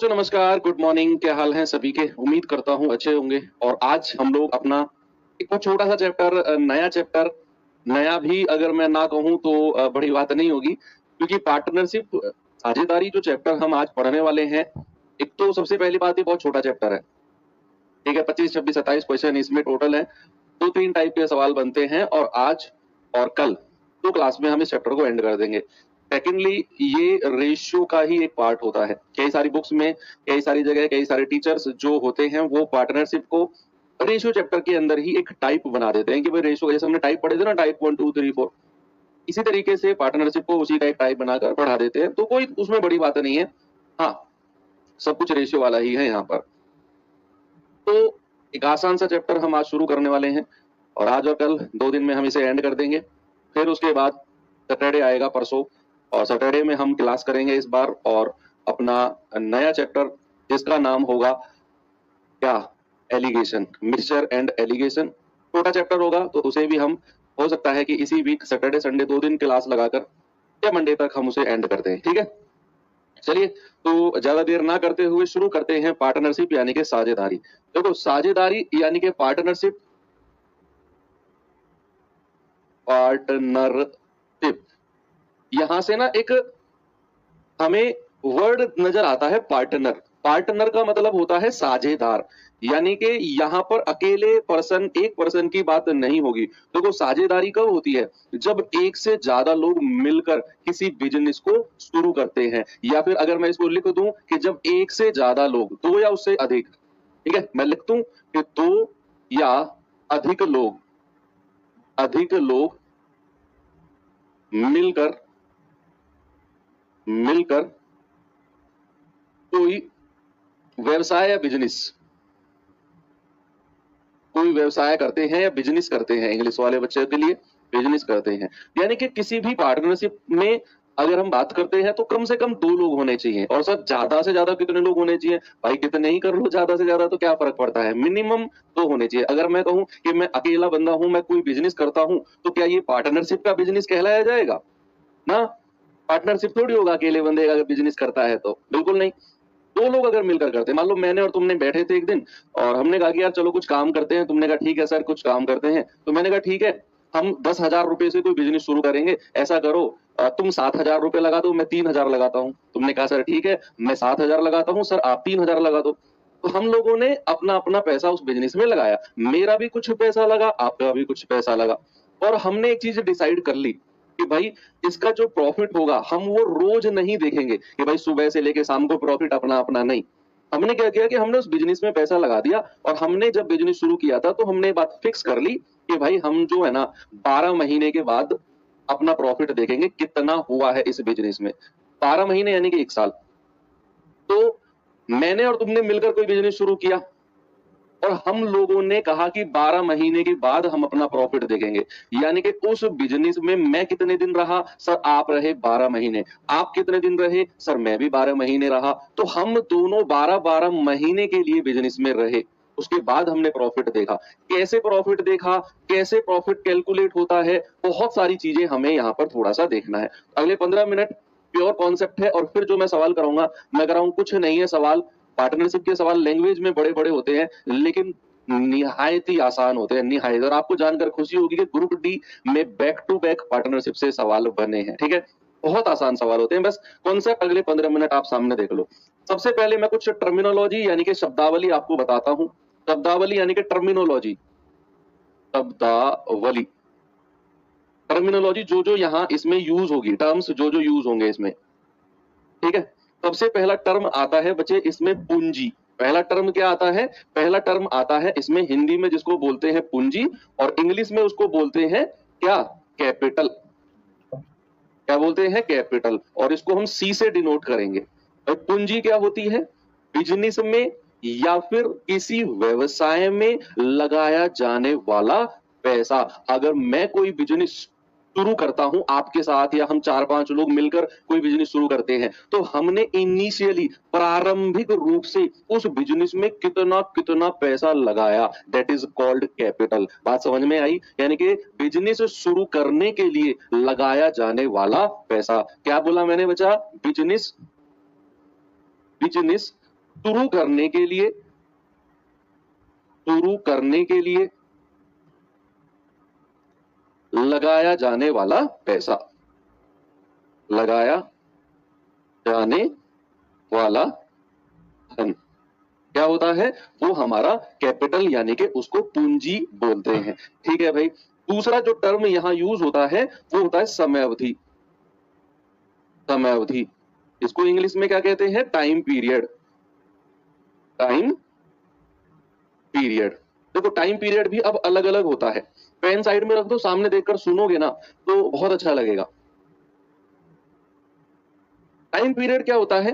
बच्चों नमस्कार, good morning. क्या हाल है सभी के? उम्मीद करता हूँ अच्छे होंगे। और आज हम लोग अपना एक बहुत छोटा सा चैप्टर, नया चैप्टर, नया भी अगर मैं ना कहूँ तो बड़ी बात नहीं होगी, क्योंकि पार्टनरशिप साझेदारी जो चैप्टर हम आज पढ़ने वाले हैं, एक तो सबसे पहली बात ये बहुत छोटा चैप्टर है। ठीक है, 25, 26, 27 क्वेश्चन इसमें टोटल है। 2-3 टाइप के सवाल बनते हैं और आज और कल 2 क्लास में हम इस चैप्टर को एंड कर देंगे। सेकेंडली, ये रेशियो का ही एक पार्ट होता है। कई सारी बुक्स में, कई सारी जगह, कई सारे टीचर्स जो होते हैं वो पार्टनरशिप को रेशियो चैप्टर के अंदर ही एक टाइप बना देते हैं कि भाई रेशियो, जैसे हमने टाइप पढ़े थे ना, टाइप 1 2 3 4, इसी तरीके से पार्टनरशिप को उसी टाइप बनाकर पढ़ा देते हैं। तो कोई उसमें बड़ी बात नहीं है। हाँ, सब कुछ रेशियो वाला ही है यहाँ पर। तो एक आसान सा चैप्टर हम आज शुरू करने वाले हैं और आज और कल 2 दिन में हम इसे एंड कर देंगे। फिर उसके बाद सैटरडे आएगा परसों, और सैटरडे में हम क्लास करेंगे इस बार और अपना नया चैप्टर जिसका नाम होगा क्या, एलिगेशन, मिक्सचर एंड एलिगेशन। छोटा चैप्टर होगा तो उसे भी हम हो सकता है कि इसी वीक सैटरडे संडे 2 दिन क्लास लगाकर या मंडे तक हम उसे एंड कर दें। ठीक है, चलिए तो ज्यादा देर ना करते हुए शुरू करते हैं पार्टनरशिप यानी कि साझेदारी। देखो, साझेदारी यानी कि पार्टनरशिप, पार्टनरशिप यहां से ना एक हमें वर्ड नजर आता है पार्टनर। पार्टनर का मतलब होता है साझेदार, यानी कि यहाँ पर अकेले पर्सन, एक पर्सन की बात नहीं होगी। देखो, साझेदारी कब होती है? जब एक से ज्यादा लोग मिलकर किसी बिजनेस को शुरू करते हैं, या फिर अगर मैं इसको लिख दूं कि जब एक से ज्यादा लोग, 2 या उससे अधिक, ठीक है, मैं लिख दूं कि 2 या अधिक लोग मिलकर कोई व्यवसाय या बिजनेस, कोई व्यवसाय करते हैं या बिजनेस करते हैं। इंग्लिश वाले बच्चे के लिए बिजनेस करते हैं, यानी कि किसी भी पार्टनरशिप में अगर हम बात करते हैं तो कम से कम 2 लोग होने चाहिए। और सर ज्यादा से ज्यादा कितने लोग होने चाहिए? भाई कितने ही कर लो, ज्यादा से ज्यादा तो क्या फर्क पड़ता है, मिनिमम 2 होने चाहिए। अगर मैं कहूं कि मैं अकेला बंदा हूं, मैं कोई बिजनेस करता हूं, तो क्या ये पार्टनरशिप का बिजनेस कहलाया जाएगा? ना, पार्टनरशिप थोड़ी होगा अकेले बंदे का अगर बिजनेस करता है तो, बिल्कुल नहीं। 2 लोग अगर मिलकर करते हैं, मान लो मैंने और तुमने बैठे थे एक दिन और हमने कहा कि यार चलो कुछ काम करते हैं। तुमने कहा ठीक है सर, कुछ काम करते हैं। तो मैंने कहा ठीक है, हम 10,000 रुपए से कोई बिजनेस शुरू करेंगे। ऐसा करो, तुम 7,000 रुपए लगा दो, मैं 3,000 लगाता हूँ। तुमने कहा सर ठीक है, मैं 7,000 लगाता हूँ, सर आप 3,000 लगा दो। तो हम लोगों ने अपना अपना पैसा उस बिजनेस में लगाया। मेरा भी कुछ पैसा लगा, आपका भी कुछ पैसा लगा, और हमने एक चीज डिसाइड कर ली कि भाई इसका जो प्रॉफिट होगा हम वो रोज नहीं देखेंगे कि भाई सुबह से लेके शाम को प्रॉफिट अपना अपना नहीं। हमने क्या किया कि हमने उस बिजनेस में पैसा लगा दिया, और हमने जब बिजनेस शुरू किया था तो हमने बात फिक्स कर ली कि भाई हम जो है ना 12 महीने के बाद अपना प्रॉफिट देखेंगे कितना हुआ है इस बिजनेस में। 12 महीने यानी कि 1 साल। तो मैंने और तुमने मिलकर कोई बिजनेस शुरू किया और हम लोगों ने कहा कि 12 महीने के बाद हम अपना प्रॉफिट देखेंगे। यानी कि उस बिजनेस में मैं कितने दिन रहा? सर आप रहे 12 महीने। आप कितने दिन रहे? सर मैं भी 12 महीने रहा। तो हम दोनों 12-12 महीने के लिए बिजनेस में रहे। उसके बाद हमने प्रॉफिट देखा। कैसे प्रॉफिट देखा, कैसे प्रॉफिट कैलकुलेट होता है, बहुत सारी चीजें हमें यहाँ पर थोड़ा सा देखना है। अगले 15 मिनट प्योर कॉन्सेप्ट है, और फिर जो मैं सवाल कराऊंगा, मैं कराऊं कुछ नहीं है सवाल। पार्टनरशिप के सवाल लैंग्वेज में बड़े बड़े होते हैं, लेकिन निहायत ही आसान होते हैं, निहायत। और आपको जानकर खुशी होगी कि ग्रुप डी में बैक टू बैक पार्टनरशिप से सवाल बने हैं। ठीक है, बहुत आसान सवाल होते हैं। बस कॉन्सेप्ट अगले 15 मिनट आप सामने देख लो। सबसे पहले मैं कुछ टर्मिनोलॉजी यानी कि शब्दावली आपको बताता हूं। शब्दावली यानी कि टर्मिनोलॉजी, शब्दावली, टर्मिनोलॉजी जो जो यहाँ इसमें यूज होगी, टर्म्स जो जो यूज होंगे इसमें। ठीक है, सबसे पहला टर्म आता है बच्चे इसमें पूंजी। पहला टर्म क्या आता है? पहला टर्म आता है इसमें हिंदी में जिसको बोलते हैं पूंजी, और इंग्लिश में उसको बोलते हैं क्या? कैपिटल। क्या बोलते हैं? कैपिटल। और इसको हम सी से डिनोट करेंगे। और पूंजी क्या होती है? बिजनेस में या फिर किसी व्यवसाय में लगाया जाने वाला पैसा। अगर मैं कोई बिजनेस शुरू करता हूं आपके साथ, या हम 4-5 लोग मिलकर कोई बिजनेस शुरू करते हैं, तो हमने इनिशियली, प्रारंभिक रूप से उस बिजनेस में कितना कितना पैसा लगाया, दैट इज कॉल्ड कैपिटल। बात समझ में आई? यानी कि बिजनेस शुरू करने के लिए लगाया जाने वाला पैसा। क्या बोला मैंने बच्चा? बिजनेस शुरू करने के लिए लगाया जाने वाला पैसा, लगाया जाने वाला धन क्या होता है? वो हमारा कैपिटल यानी कि उसको पूंजी बोलते हैं। ठीक है भाई। दूसरा जो टर्म यहां यूज होता है वो होता है समय अवधि। समय अवधि, इसको इंग्लिश में क्या कहते हैं? Time period. टाइम पीरियड, देखो टाइम पीरियड भी अब अलग अलग होता है। पेन साइड में रख दो, सामने देखकर सुनोगे ना तो बहुत अच्छा लगेगा। टाइम पीरियड क्या होता है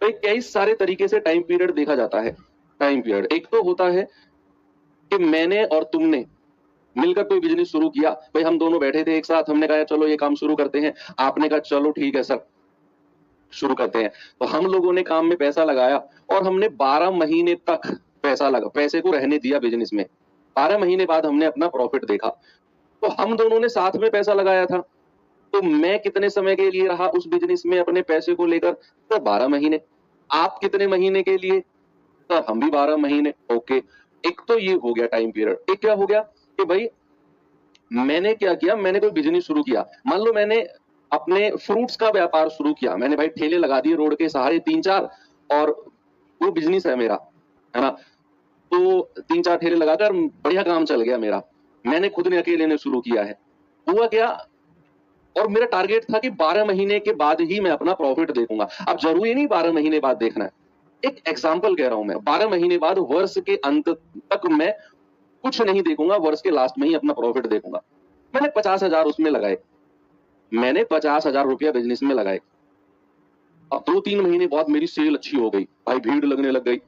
भाई? कई सारे तरीके से टाइम पीरियड देखा जाता है। टाइम पीरियड एक तो होता है कि मैंने और तुमने मिलकर कोई बिजनेस शुरू किया। भाई हम दोनों बैठे थे एक साथ, हमने कहा चलो ये काम शुरू करते हैं। आपने कहा चलो ठीक है सर शुरू करते हैं। तो हम लोगों ने काम में पैसा लगाया और हमने 12 महीने तक पैसे को रहने दिया बिजनेस में। 12 महीने बाद हमने अपना प्रॉफिट देखा। तो हम दोनों ने साथ में पैसा लगाया था। तो मैं कितने समय के लिए रहा उस बिजनेस में अपने पैसे को लेकर? तो 12 महीने। आप कितने महीने के लिए? सर हम भी 12 महीने। ओके, एक तो ये हो गया टाइम पीरियड। एक क्या हो गया कि भाई मैंने क्या किया, मैंने कोई बिजनेस शुरू किया। मान लो मैंने अपने फ्रूट्स का व्यापार शुरू किया, मैंने भाई ठेले लगा दिए रोड के सहारे 3-4 और वो बिजनेस है मेरा, है ना। तो 3-4 ठेले लगाकर बढ़िया काम चल गया मेरा। मैंने खुद ने अकेले ने शुरू किया है। हुआ क्या, और मेरा टारगेट था कि 12 महीने के बाद ही मैं अपना प्रॉफिट देखूंगा। अब जरूरी नहीं 12 महीने बाद देखना है, एक एग्जाम्पल कह रहा हूं मैं। 12 महीने बाद वर्ष के अंत तक मैं कुछ नहीं देखूंगा, वर्ष के लास्ट में ही अपना प्रॉफिट देखूंगा। मैंने 50,000 उसमें लगाए, मैंने 50,000 रुपया बिजनेस में लगाए। अब 2-3 महीने बाद मेरी सेल अच्छी हो गई, भाई भीड़ लगने लग गई।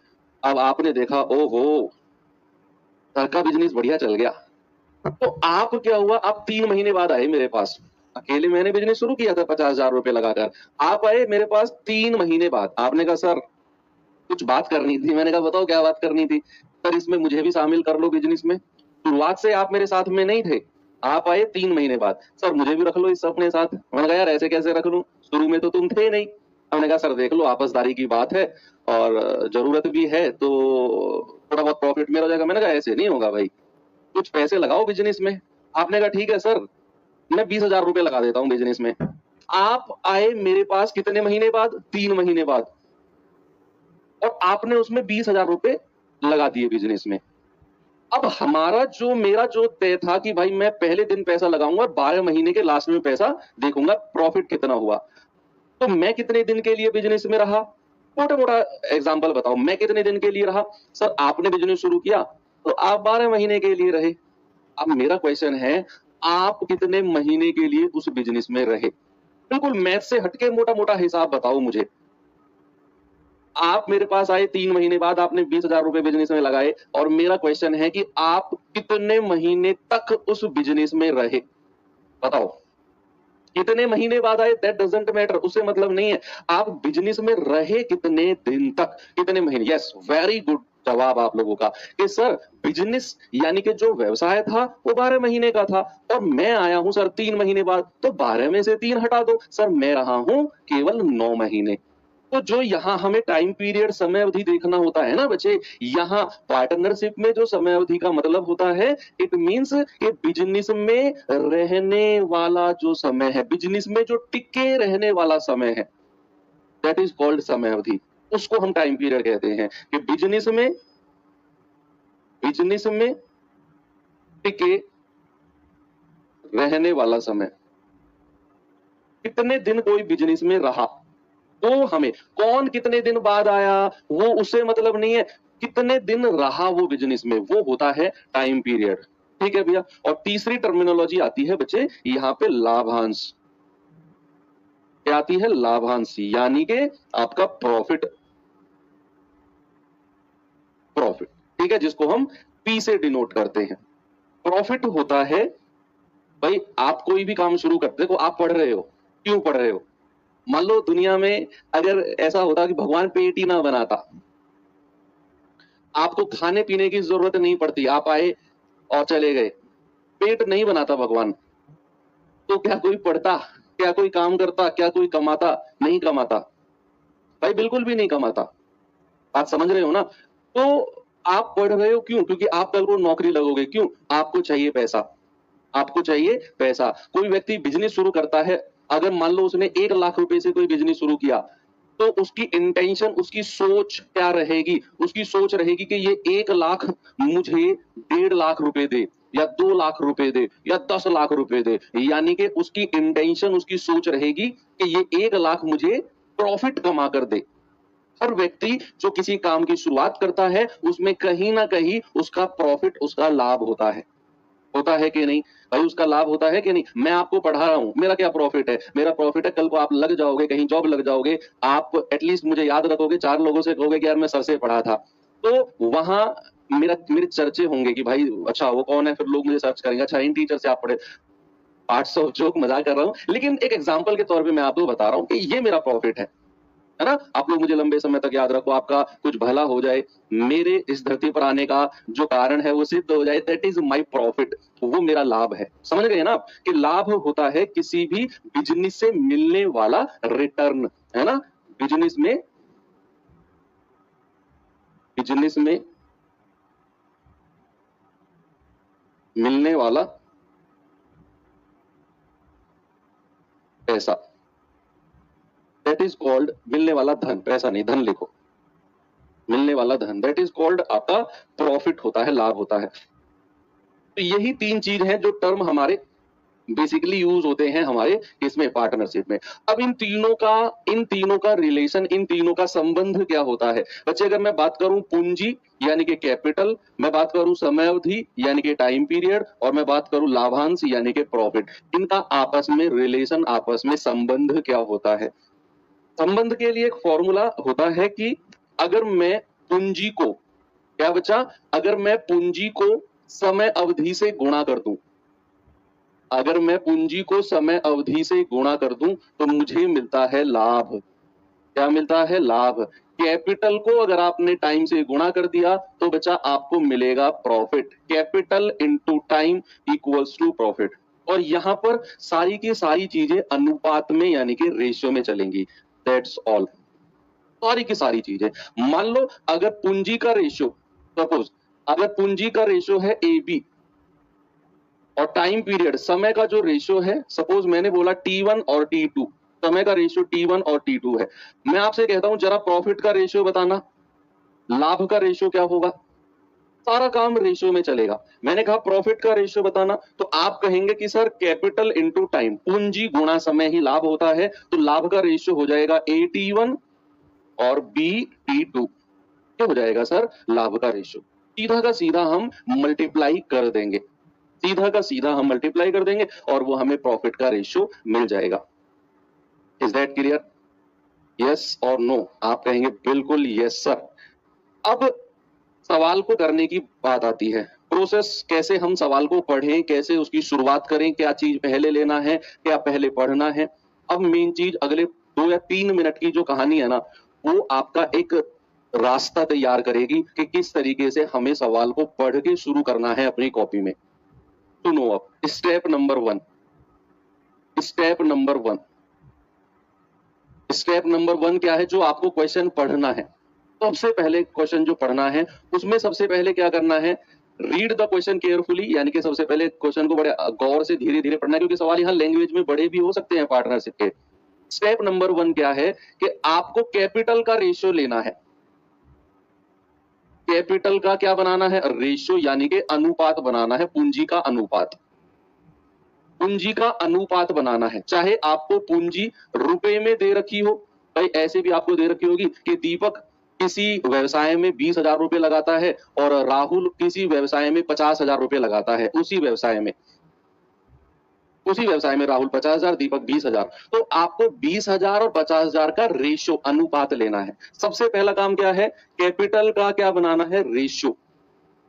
अब आपने देखा ओहो सर का बिजनेस बढ़िया चल गया। तो आप क्या हुआ, आप 3 महीने बाद आए मेरे पास। अकेले मैंने बिजनेस शुरू किया था 50,000 रुपए लगाकर। आप आए मेरे पास 3 महीने बाद। आपने कहा सर कुछ बात करनी थी। मैंने कहा बताओ क्या बात करनी थी? सर इसमें मुझे भी शामिल कर लो बिजनेस में। शुरुआत से आप मेरे साथ में नहीं थे, आप आए 3 महीने बाद। सर मुझे भी रख लो इस अपने साथ। मैंने कहा यार ऐसे कैसे रख लूं, शुरू में तो तुम थे नहीं। हमने कहा सर देख लो आपसदारी की बात है और जरूरत भी है तो थोड़ा बहुत प्रॉफिट मेरा हो जाएगा। मैंने कहा ऐसे नहीं होगा भाई, कुछ पैसे लगाओ बिजनेस में। आपने कहा ठीक है सर मैं 20,000 रुपए लगा देता हूँ बिजनेस में। आप आए मेरे पास कितने महीने बाद? 3 महीने बाद, और आपने उसमें 20,000 रुपए लगा दिए बिजनेस में। अब मेरा जो तय था कि भाई मैं पहले दिन पैसा लगाऊंगा और 12 महीने के लास्ट में पैसा देखूंगा प्रॉफिट कितना हुआ। तो मैं कितने दिन के लिए बिजनेस में रहा? मोटा मोटा एग्जांपल बताओ, मैं कितने दिन के लिए रहा? सर आपने बिजनेस शुरू किया तो आप 12 महीने के लिए रहे। अब मेरा क्वेश्चन है आप कितने महीने के लिए उस बिजनेस में रहे? बिल्कुल मैथ से हटके मोटा मोटा हिसाब बताओ मुझे। आप मेरे पास आए 3 महीने बाद, आपने 20,000 रुपए बिजनेस में लगाए, और मेरा क्वेश्चन है कि आप कितने महीने तक उस बिजनेस में रहे? बताओ कितने महीने बाद आए, दैट डजंट मैटर, उससे मतलब नहीं है। आप बिजनेस में रहे कितने दिन तक, कितने महीने। यस वेरी गुड जवाब आप लोगों का कि सर बिजनेस यानी कि जो व्यवसाय था वो 12 महीने का था और मैं आया हूं सर 3 महीने बाद। तो 12 में से 3 हटा दो सर, मैं रहा हूं केवल 9 महीने। तो जो यहाँ हमें टाइम पीरियड समय अवधि देखना होता है ना बच्चे, यहाँ पार्टनरशिप में जो समय अवधि का मतलब होता है, इट मींस कि बिजनेस में रहने वाला जो समय है, बिजनेस में जो टिके रहने वाला समय है, दैट इज कॉल्ड समय अवधि। उसको हम टाइम पीरियड कहते हैं कि बिजनेस में टिके रहने वाला समय। कितने दिन कोई बिजनेस में रहा, तो हमें कौन कितने दिन बाद आया वो उससे मतलब नहीं है, कितने दिन रहा वो बिजनेस में, वो होता है टाइम पीरियड। ठीक है भैया। और तीसरी टर्मिनोलॉजी आती है बच्चे यहाँ पे लाभांश। क्या आती है? लाभांश, यानी कि आपका प्रॉफिट। प्रॉफिट ठीक है, जिसको हम पी से डिनोट करते हैं। प्रॉफिट होता है भाई आप कोई भी काम शुरू करते हो, आप पढ़ रहे हो, क्यों पढ़ रहे हो? मान लो दुनिया में अगर ऐसा होता कि भगवान पेट ही ना बनाता, आपको खाने पीने की जरूरत नहीं पड़ती, आप आए और चले गए, पेट नहीं बनाता भगवान, तो क्या कोई पढ़ता, क्या कोई काम करता, क्या कोई कमाता? नहीं कमाता भाई, बिल्कुल भी नहीं कमाता। बात समझ रहे हो ना? तो आप पढ़ रहे हो क्यों? क्योंकि आप कल को नौकरी लगोगे। क्यों? आपको चाहिए पैसा। आपको चाहिए पैसा। कोई व्यक्ति बिज़नेस शुरू करता है, अगर मान लो उसने 1 लाख रुपए से कोई बिज़नेस शुरू किया, तो उसकी इंटेंशन, उसकी सोच क्या रहेगी? उसकी सोच रहेगी कि ये 1 लाख मुझे 1.5 लाख रुपए दे या 2 लाख रुपए दे या 10 लाख रुपए दे। यानी कि उसकी इंटेंशन, उसकी सोच रहेगी कि ये 1 लाख मुझे प्रॉफ़िट कमा कर दे। हर व्यक्ति जो किसी काम की शुरुआत करता है, उसमें कहीं न कहीं उसका प्रॉफ़िट, उसका लाभ होता है कि नहीं? भाई उसका लाभ होता है कि नहीं? मैं आपको पढ़ा रहा हूँ, मेरा क्या प्रॉफ़िट है? मेरा प्रॉफ़िट है कल को आप लग जाओगे, कहीं जॉब लग जाओगे, आप एटलीस्ट मुझे याद रखोगे, 4 लोगों से कहोगे कि यार मैं सर से पढ़ा था। तो वहाँ मेरे चर्चे होंगे कि भाई अच्छा वो कौन है? फिर लोग मुझे सर्च करेंगे, अच्छा इन टीचर से आप पढ़े। पार्ट्स ऑफ जोक, मज़ाक कर रहा हूँ, लेकिन एक एग्ज़ाम्पल के तौर पे मैं आपको बता रहा हूँ कि ये मेरा प्रॉफ़िट है ना? आप लोग मुझे लंबे समय तक याद रखो, आपका कुछ भला हो जाए, मेरे इस धरती पर आने का जो कारण है वो सिद्ध हो जाए, दैट इज़ माय प्रॉफिट, वो मेरा लाभ है। समझ गए ना आप? कि लाभ होता है किसी भी बिज़नेस से मिलने वाला रिटर्न, है ना? बिज़नेस में बिज़नेस में मिलने वाला पैसा, दैट इज़ कॉल्ड मिलने वाला धन, पैसा नहीं, धन लिखो। मिलने वाला धन, दैट इज़ कॉल्ड आपका प्रॉफिट होता है, लाभ होता है। तो यही 3 चीज़ हैं जो टर्म हमारे बेसिकली यूज होते हैं हमारे इसमें पार्टनरशिप में। अब इन तीनों का रिलेशन, इन तीनों का संबंध क्या होता है? बच्चे अगर मैं बात करूं पूंजी यानी कि कैपिटल, मैं बात करूं समय अवधि यानी कि टाइम पीरियड, और मैं बात करूं लाभांश यानी कि प्रॉफिट, इनका आपस में रिलेशन, आपस में संबंध क्या होता है? संबंध के लिए एक फॉर्मूला होता है कि अगर मैं पूंजी को, क्या बच्चा? अगर मैं पूंजी को समय अवधि से गुणा कर दूं, अगर मैं पूंजी को समय अवधि से गुणा कर दूं तो मुझे मिलता है लाभ। क्या मिलता है? लाभ। कैपिटल को अगर आपने टाइम से गुणा कर दिया तो बच्चा आपको मिलेगा profit. Capital into time equals to profit. और यहां पर सारी की सारी चीजें अनुपात में यानी कि रेशियो में चलेंगी। That's all. सारी की सारी चीजें, मान लो अगर पूंजी का रेशियो, सपोज अगर पूंजी का रेशियो है AB और टाइम पीरियड, समय का जो रेशियो है, सपोज मैंने बोला T1 और T2, समय का रेशियो T1 और T2 है। मैं आपसे कहता हूं जरा प्रॉफिट का रेशियो बताना, लाभ का रेशियो क्या होगा? सारा काम रेशियो में चलेगा। मैंने कहा प्रॉफिट का रेशियो बताना, तो आप कहेंगे कि सर कैपिटल इनटू टाइम, पूंजी गुणा समय ही लाभ होता है, तो लाभ का रेशियो हो जाएगा AT1 और BT2। क्या हो जाएगा सर? लाभ का रेशियो। सीधा का सीधा हम मल्टीप्लाई कर देंगे, सीधा का सीधा हम मल्टीप्लाई कर देंगे और वो हमें प्रॉफिट का रेशियो मिल जाएगा। Is that clear? यस और नो? आप कहेंगे बिल्कुल यस सर। अब सवाल को करने की बात आती है, प्रोसेस कैसे हम सवाल को पढ़ें, कैसे उसकी शुरुआत करें, क्या चीज पहले लेना है, क्या पहले पढ़ना है। अब मेन चीज अगले 2 या 3 मिनट की जो कहानी है ना, वो आपका एक रास्ता तैयार करेगी कि किस तरीके से हमें सवाल को पढ़ के शुरू करना है अपनी कॉपी में। सुनो अब, step number 1, step number 1, step number 1 क्या है? जो आपको क्वेश्चन पढ़ना है, सबसे पहले क्वेश्चन जो पढ़ना है उसमें सबसे पहले क्या करना है? रीड द क्वेश्चन केयरफुली, यानी कि सबसे पहले क्वेश्चन को बड़े गौर से धीरे धीरे पढ़ना है, क्योंकि सवाल यहाँ लैंग्वेज में बड़े भी हो सकते हैं पार्टनरशिप के। स्टेप नंबर 1 क्या है कि आपको कैपिटल का रेशियो लेना है। कैपिटल का क्या बनाना है? रेशियो, यानी कि अनुपात बनाना है, पूंजी का अनुपात। पूंजी का अनुपात बनाना है। चाहे आपको पूंजी रुपए में दे रखी हो, भाई ऐसे भी आपको दे रखी होगी कि दीपक किसी व्यवसाय में 20,000 रुपए लगाता है और राहुल किसी व्यवसाय में 50,000 रुपए लगाता है। उसी व्यवसाय में राहुल 50,000, दीपक 20,000। तो आपको 20,000 और 50,000 का रेशियो, अनुपात लेना है। सबसे पहला काम क्या है? कैपिटल का क्या बनाना है? रेशियो।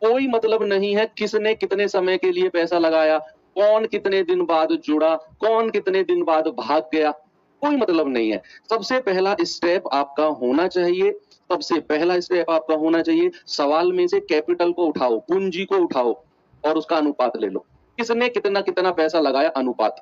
कोई मतलब नहीं है किसने कितने समय के लिए पैसा लगाया, कौन कितने दिन बाद जुड़ा, कौन कितने दिन बाद भाग गया, कोई मतलब नहीं है। सबसे पहला स्टेप आपका होना चाहिए, सबसे पहला स्टेप आपका होना चाहिए, सवाल में से कैपिटल को उठाओ, पूंजी को उठाओ और उसका अनुपात ले लो। किसने कितना कितना पैसा लगाया, अनुपात।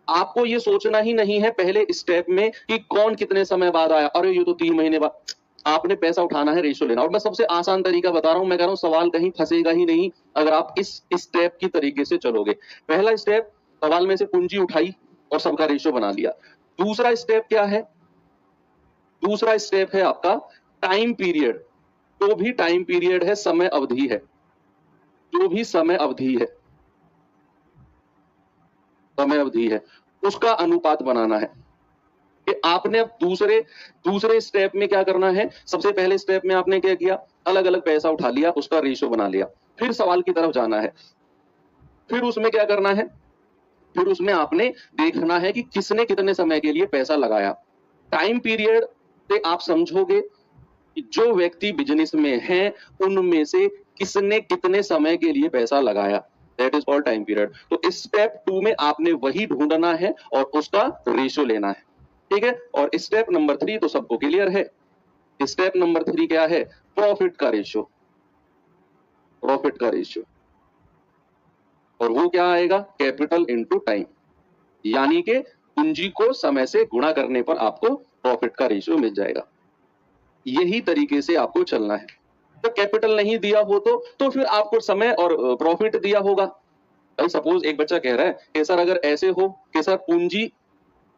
आपको ये सोचना ही नहीं है पहले स्टेप में कि कौन कितने समय बाद आया, अरे ये तो 3 महीने बाद। आपने पैसा उठाना है, रेशियो लेना। और मैं सबसे आसान तरीका बता रहा हूं, मैं कह रहा हूं सवाल कहीं फंसेगा ही नहीं अगर आप इस स्टेप की तरीके से चलोगे। पहला स्टेप, सवाल में से पूंजी उठाई और सबका रेशियो बना लिया। दूसरा स्टेप क्या है? दूसरा स्टेप है आपका टाइम पीरियड। जो भी टाइम पीरियड है, समय अवधि है, जो भी समय अवधि है, समय अवधि है, उसका अनुपात बनाना है। कि आपने अब दूसरे स्टेप में क्या करना है? सबसे पहले स्टेप में आपने क्या किया? अलग अलग पैसा उठा लिया, उसका रेशियो बना लिया। फिर सवाल की तरफ जाना है। फिर उसमें क्या करना है? फिर उसमें आपने देखना है कि किसने कितने समय के लिए पैसा लगाया। टाइम पीरियड से आप समझोगे कि जो व्यक्ति बिजनेस में है उनमें से किसने कितने समय के लिए पैसा लगाया। That is called time period. तो स्टेप 2 में आपने वही ढूंढना है और उसका रेशियो लेना है। ठीक है। और स्टेप नंबर 3 तो सबको क्लियर है। स्टेप नंबर 3 क्या है? प्रॉफिट का रेशियो। प्रॉफिट का रेशियो, और वो क्या आएगा? कैपिटल इनटू टाइम, यानी कि पूंजी को समय से गुणा करने पर आपको प्रॉफिट का रेशियो मिल जाएगा। यही तरीके से आपको चलना है। तो कैपिटल नहीं दिया हो तो फिर आपको समय और प्रॉफिट दिया होगा। भाई सपोज एक बच्चा कह रहा है कि सर अगर ऐसे हो कि सर पूंजी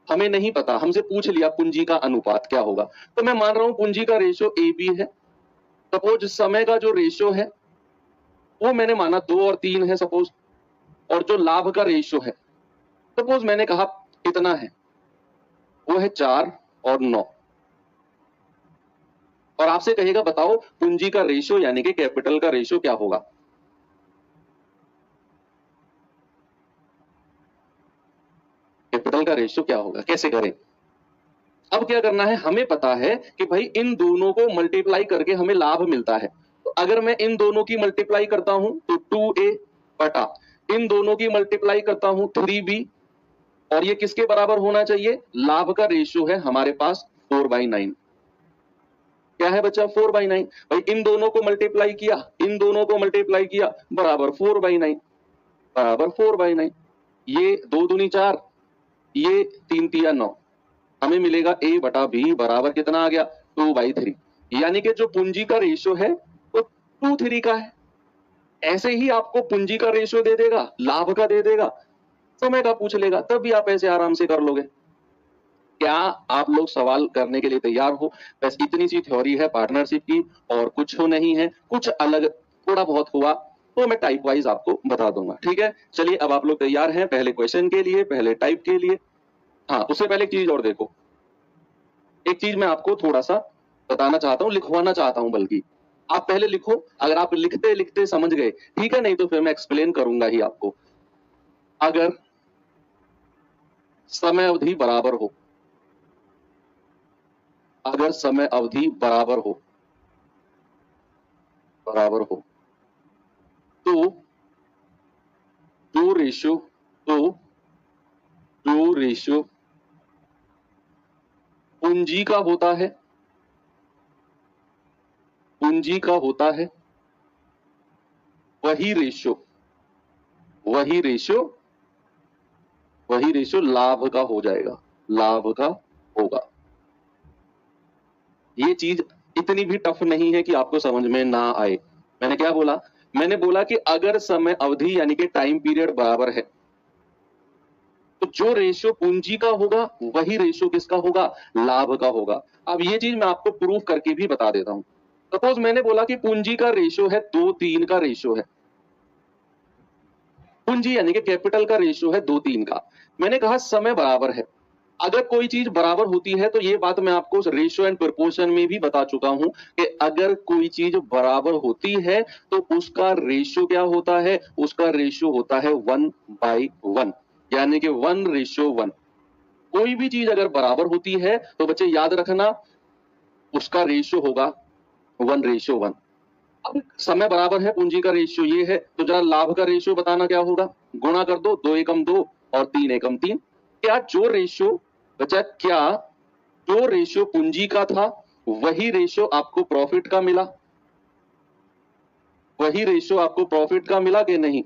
हमें नहीं पता, हमसे पूछ लिया पूंजी का अनुपात क्या होगा, तो मैं मान रहा हूं पूंजी का रेशियो ए बी है। सपोज समय का जो रेशियो है वो मैंने माना 2 और 3 है सपोज, और जो लाभ का रेशियो है सपोज मैंने कहा कितना है, वो है 4 और 9। और आपसे कहेगा बताओ पूंजी का रेशियो यानी कि कैपिटल का रेशियो क्या होगा। कैपिटल का रेशियो क्या होगा, कैसे करें? अब क्या करना है? हमें पता है कि भाई इन दोनों को मल्टीप्लाई करके हमें लाभ मिलता है। तो अगर मैं इन दोनों की मल्टीप्लाई करता हूं तो 2a बटा इन दोनों की मल्टीप्लाई करता हूं 3b, और ये किसके बराबर होना चाहिए? लाभ का रेशियो है हमारे पास 4/9। क्या है बच्चा? 4/9। भाई इन दोनों को मल्टीप्लाई किया, इन दोनों को मल्टीप्लाई किया, बराबर 4/9, बराबर 4/9। ये 2 दूनी 4, ये 3 तिया 9, हमें मिलेगा a बटा b बराबर कितना आ गया? 2/3। यानी कि जो पूंजी का रेशियो है वो 2/3 का है। ऐसे ही आपको पूंजी का रेशियो दे देगा, लाभ का दे देगा, समय का पूछ लेगा, तब भी आप ऐसे आराम से कर लोगे। क्या आप लोग सवाल करने के लिए तैयार हो? बस इतनी सी थ्योरी है पार्टनरशिप की, और कुछ हो नहीं है। कुछ अलग थोड़ा बहुत हुआ तो मैं टाइप वाइज आपको बता दूंगा। ठीक है, चलिए अब आप लोग तैयार हैं पहले क्वेश्चन के लिए, पहले टाइप के लिए। हाँ, उससे पहले एक चीज और देखो, एक चीज मैं आपको थोड़ा सा बताना चाहता हूँ, लिखवाना चाहता हूँ बल्कि। आप पहले लिखो, अगर आप लिखते लिखते समझ गए ठीक है, नहीं तो फिर मैं एक्सप्लेन करूंगा ही आपको। अगर समय अवधि बराबर हो, अगर समय अवधि बराबर हो, बराबर हो, तो जो रेशियो, तो जो रेशियो पूंजी का होता है, पूंजी का होता है, वही रेशियो, वही रेशियो, वही रेशियो लाभ का हो जाएगा, लाभ का होगा। ये चीज इतनी भी टफ नहीं है कि आपको समझ में ना आए। मैंने क्या बोला? मैंने बोला कि अगर समय अवधि यानी कि टाइम पीरियड बराबर है तो जो रेशियो पूंजी का होगा वही रेशियो किसका होगा? लाभ का होगा। अब ये चीज मैं आपको प्रूफ करके भी बता देता हूं। सपोज मैंने बोला कि पूंजी का रेशियो है 2:3 का रेशियो है, पूंजी यानी कि कैपिटल का रेशियो है 2:3 का। मैंने कहा समय बराबर है। अगर कोई चीज बराबर होती है तो ये बात मैं आपको रेशियो एंड प्रोपोर्शन में भी बता चुका हूं कि अगर कोई चीज बराबर होती है तो उसका रेशियो क्या होता है? उसका रेशियो होता है 1/1, यानी कि 1:1। कोई भी चीज अगर बराबर होती है तो बच्चे याद रखना उसका रेशियो होगा 1:1। अब समय बराबर है, पूंजी का रेशियो ये है, तो जरा लाभ का रेशियो बताना क्या होगा? गुणा कर दो, 2 एकम 2 और 3 एकम 3। क्या जो रेशियो बचा, क्या जो रेशियो पूंजी का था वही रेशियो आपको प्रॉफिट का मिला? वही रेशियो आपको प्रॉफिट का मिला कि नहीं?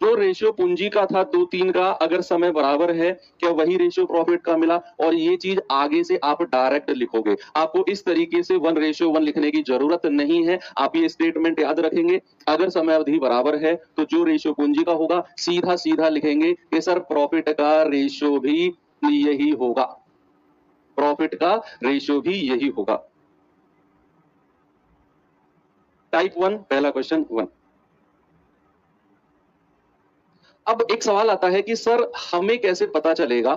जो रेशियो पूंजी का था 2-3 का, अगर समय बराबर है, क्या वही रेशियो प्रॉफिट का मिला? और ये चीज आगे से आप डायरेक्ट लिखोगे, आपको इस तरीके से 1:1 लिखने की जरूरत नहीं है। आप ये स्टेटमेंट याद रखेंगे, अगर समय अवधि बराबर है तो जो रेशियो पूंजी का होगा सीधा सीधा लिखेंगे कि सर प्रॉफिट का रेशियो भी यही होगा, प्रॉफिट का रेशियो भी यही होगा। टाइप 1 पहला क्वेश्चन 1। अब एक सवाल आता है कि सर हमें कैसे पता चलेगा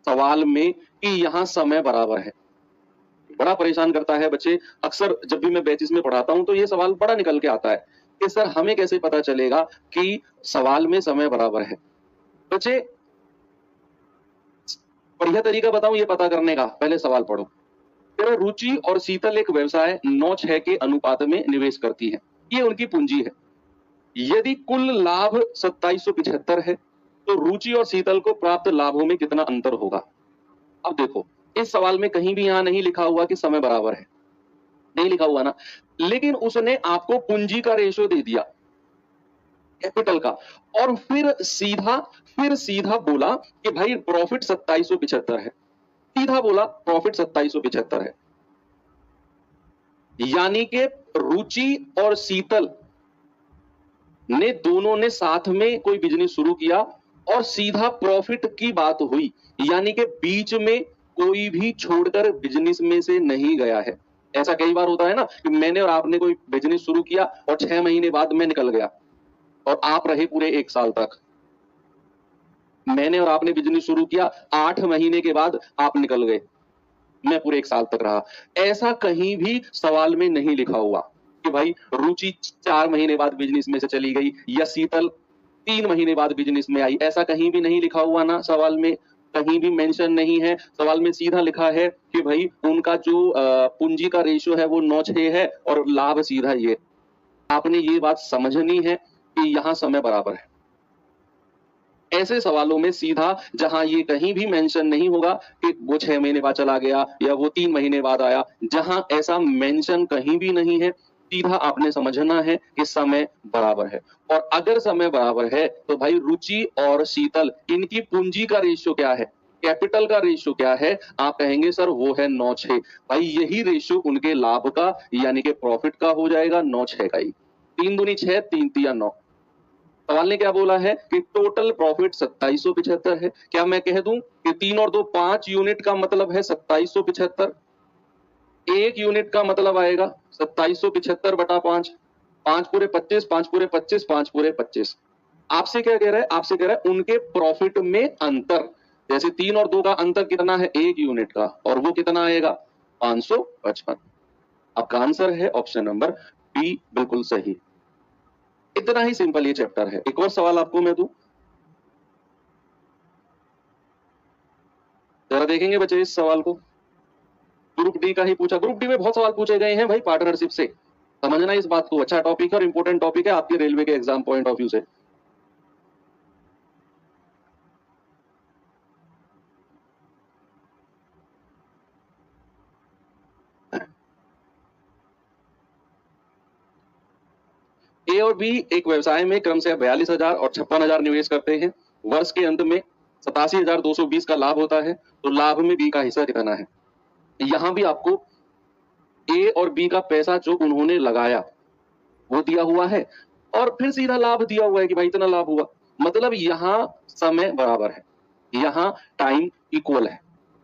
सवाल में कि यहां समय बराबर है? बड़ा परेशान करता है बच्चे, अक्सर जब भी मैं बैचेस में पढ़ाता हूं तो ये सवाल बड़ा निकल के आता है कि सर हमें कैसे पता चलेगा कि सवाल में समय बराबर है? बच्चे बढ़िया तरीका बताऊं ये पता करने का, पहले सवाल पढ़ो। तेरा रुचि और शीतल एक व्यवसाय 9:6 के अनुपात में निवेश करती है, ये उनकी पूंजी है। यदि कुल लाभ 2775 है तो रुचि और शीतल को प्राप्त लाभों में कितना अंतर होगा? अब देखो, इस सवाल में कहीं भी यहां नहीं लिखा हुआ कि समय बराबर है, नहीं लिखा हुआ ना, लेकिन उसने आपको पूंजी का रेशो दे दिया, कैपिटल का, और फिर सीधा बोला कि भाई प्रॉफिट 2775 है, सीधा बोला प्रॉफिट 2775 है। यानी कि रुचि और शीतल ने दोनों ने साथ में कोई बिजनेस शुरू किया और सीधा प्रॉफिट की बात हुई, यानी कि बीच में कोई भी छोड़कर बिजनेस में से नहीं गया है। ऐसा कई बार होता है ना कि मैंने और आपने कोई बिजनेस शुरू किया और 6 महीने बाद मैं निकल गया और आप रहे पूरे 1 साल तक। मैंने और आपने बिजनेस शुरू किया, 8 महीने के बाद आप निकल गए, मैं पूरे 1 साल तक रहा। ऐसा कहीं भी सवाल में नहीं लिखा हुआ कि भाई रुचि 4 महीने बाद बिजनेस में से चली गई या शीतल 3 महीने बाद बिजनेस में आई, ऐसा कहीं भी नहीं लिखा हुआ ना, सवाल में कहीं भी मेंशन नहीं है। सवाल में सीधा लिखा है कि भाई उनका जो पूंजी का रेशियो है वो 9:6 है और लाभ सीधा ये। आपने ये बात समझनी है कि यहां समय बराबर है। ऐसे सवालों में सीधा जहां ये कहीं भी मेंशन नहीं होगा कि वो 6 महीने बाद चला गया या वो 3 महीने बाद आया, जहां ऐसा मेंशन कहीं भी नहीं है, सीधा आपने समझना है कि समय बराबर है। और अगर समय बराबर है तो भाई रुचि और शीतल इनकी पूंजी का रेशियो क्या है, कैपिटल का रेशियो क्या है? आप कहेंगे सर वो है 9:6। भाई यही रेशियो उनके लाभ का यानी कि प्रॉफिट का हो जाएगा, 9:6 का ही। 3 दूनी 6, 3 तिया 9। सवाल ने क्या बोला है कि टोटल प्रॉफिट 2775 है। क्या मैं कह दूं कि 3 और 2 5 यूनिट का मतलब है 2775? 1 यूनिट का मतलब आएगा 2775 बटा 5, 5 पूरे 25, 5 पूरे 25, 5 पूरे 25। आपसे क्या कह रहा है? आपसे कह रहा है उनके प्रॉफिट में अंतर। जैसे 3 और 2 का अंतर कितना है? 1 यूनिट का, और वो कितना आएगा? 555। आपका आंसर है ऑप्शन नंबर बी, बिल्कुल सही। इतना ही सिंपल ये चैप्टर है। एक और सवाल आपको मैं दूं, जरा देखेंगे बच्चे इस सवाल को। ग्रुप डी का ही पूछा, ग्रुप डी में बहुत सवाल पूछे गए हैं भाई पार्टनरशिप से, समझना इस बात को। अच्छा टॉपिक है और इंपॉर्टेंट टॉपिक है आपके रेलवे के एग्जाम पॉइंट ऑफ व्यू से। ए और बी एक व्यवसाय में क्रमशः 42,000 और 56,000 निवेश करते हैं। वर्ष के अंत में 87,220 का लाभ होता है, तो लाभ में बी का हिस्सा कितना है? यहां भी आपको ए और बी का पैसा जो उन्होंने लगाया वो दिया हुआ है और फिर सीधा लाभ दिया हुआ है कि भाई इतना लाभ हुआ। मतलब यहां समय बराबर है, यहां टाइम इक्वल है।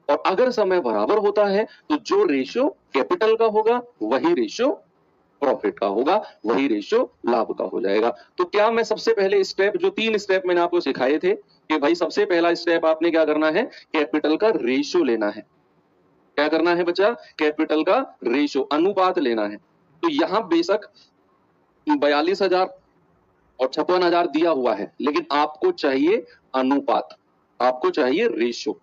और अगर समय बराबर होता है तो जो रेशियो कैपिटल का होगा वही रेशियो प्रॉफिट का होगा, वही रेशियो लाभ का हो जाएगा। तो क्या मैं सबसे पहले स्टेप, जो 3 स्टेप मैंने आपको सिखाए थे कि भाई सबसे पहला स्टेप आपने क्या करना है? कैपिटल का रेशियो लेना है। क्या करना है बच्चा? कैपिटल का रेशियो, अनुपात लेना है। तो यहां बेशक 42,000 और 56,000 दिया हुआ है, लेकिन आपको चाहिए अनुपात, आपको चाहिए रेशियो।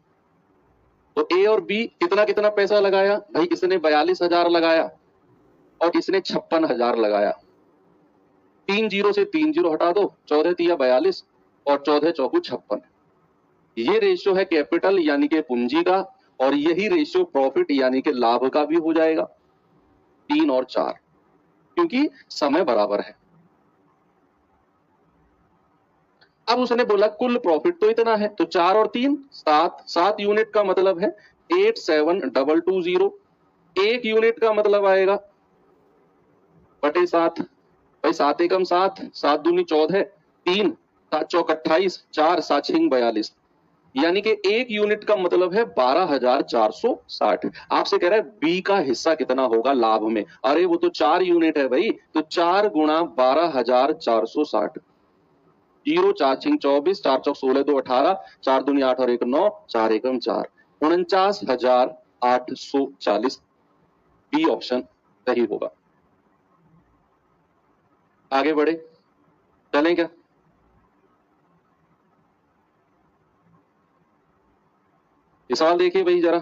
तो ए और बी कितना कितना पैसा लगाया? भाई इसने 42,000 लगाया और इसने 56,000 लगाया। 3 जीरो से 3 जीरो हटा दो, 14 तिया 42 और 14 चौकू 56। ये रेशियो है कैपिटल यानी कि पूंजी का, और यही रेशियो प्रॉफिट यानी कि लाभ का भी हो जाएगा, 3 और 4, क्योंकि समय बराबर है। अब उसने बोला कुल प्रॉफिट तो इतना है, तो 4 और 3 7, 7 यूनिट का मतलब है 87,220। 1 यूनिट का मतलब आएगा बटे 7, भाई 7 एकम 7, 7 दूनी 14, 3 7 चौक 28, 4 7 6 42, यानी कि 1 यूनिट का मतलब है 12,460। आपसे कह रहा है बी का हिस्सा कितना होगा लाभ में, अरे वो तो 4 यूनिट है भाई, तो 4 गुणा 12,460, 0 4 6 24, 4 चौक 16 2 18, 4 दूनी 8 और 1 9, 4 एकम 4, 49,840। बी ऑप्शन सही होगा। आगे बढ़े, चलें क्या? ये सवाल देखिए भाई जरा,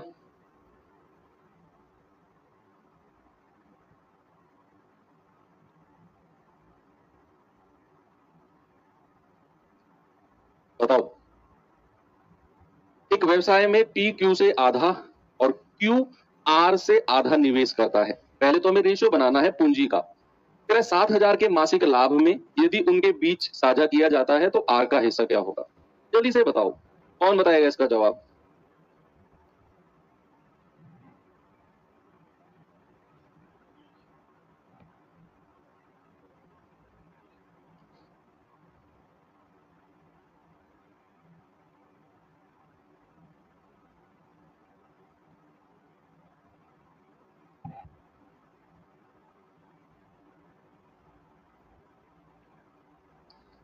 बताओ। एक व्यवसाय में पी क्यू से आधा और क्यू आर से आधा निवेश करता है। पहले तो हमें रेशियो बनाना है पूंजी का। 7,000 के मासिक लाभ में यदि उनके बीच साझा किया जाता है तो आर का हिस्सा क्या होगा? जल्दी से बताओ, कौन बताएगा इसका जवाब?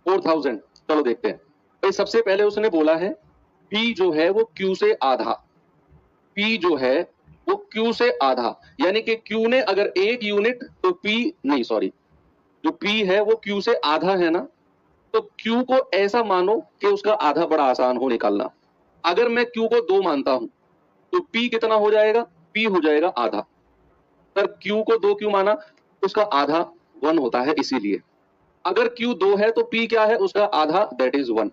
Four thousand. चलो देखते हैं भाई। सबसे पहले उसने बोला है पी जो है वो क्यू से आधा, पी जो है वो क्यू से आधा, यानी कि क्यू ने अगर 1 यूनिट तो पी नहीं, सॉरी, जो पी है वो क्यू से आधा है ना, तो क्यू को ऐसा मानो कि उसका आधा बड़ा आसान हो निकालना। अगर मैं क्यू को 2 मानता हूं तो पी कितना हो जाएगा? पी हो जाएगा आधा। पर क्यू को 2 क्यों माना? उसका आधा 1 होता है इसीलिए। अगर क्यू 2 है तो पी क्या है? उसका आधा, दैट इज 1।